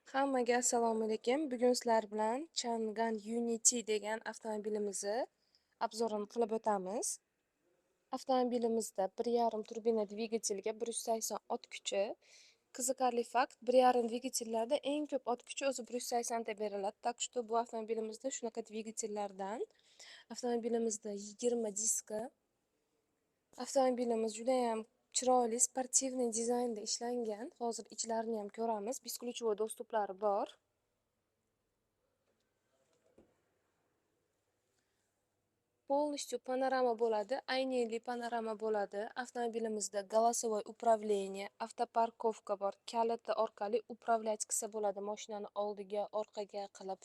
Hammaga assalomu alaykum. Bugun sizlar bilan Chang'an Unity degan avtomobilimizni obzorini qilib o'tamiz. Avtomobilimizda 1,5 turbina dvigatelga 180 ot kuchi. Qiziqarli fakt, 1,5 dvigatellarda eng ko'p ot kuchi o'zi 180 ta beriladi. Так что bu avtomobilimizda shunaqa dvigatellardan. Avtomobilimizda 20 diska. Avtomobilimiz juda ham chiroyli, sportivniy dizaynda ishlangan. Hozir ichlarini ham ko'ramiz. Бесключевой dostuplari bor. Полностью panorama bo'ladi, ayneli panorama bo'ladi. Avtomobilimizda голосовой управление, avtoparkovka bor. Kaliti orqali upravlять qilsa bo'ladi mashinani oldiga, orqaga qilib.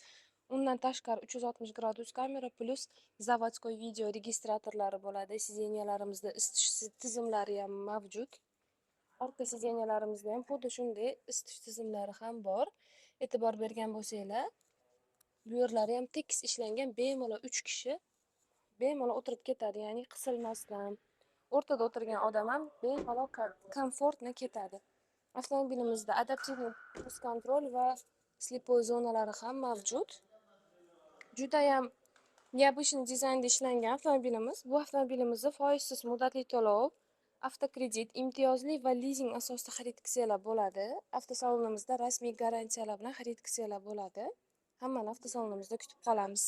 Undan tashqari 360 gradus kamera plus zavodskoy video registratorlari bo'ladi. Sideniyalarimizda isitish tizimlari ham mavjud. Orqa sideniyalarimizda ham xuddi shunday isitish tizimlari ham bor. E'tibor bergan bo'lsanglar, bu yerlari ham tekis ishlangan, bemalol 3 kishi bemalol o'tirib ketadi, ya'ni qisilmasdan. O'rtada o'tirgan odam ham bemalol komfortni ketadi. Avtomobilimizda adaptivniy cruise control va slepoy zonalari ham mavjud. Juda ham необычный dizaynda ishlangan avtomobilimiz. Bu avtomobilimizni foizsiz muddatli to'lov, avtokredit, imtiyozli va lizing asosida xarid qilsanglar bo'ladi. Avtosalonimizda rasmiy garantiyalar bilan xarid qilsanglar bo'ladi. Hammani avtosalonimizda kutib qolamiz.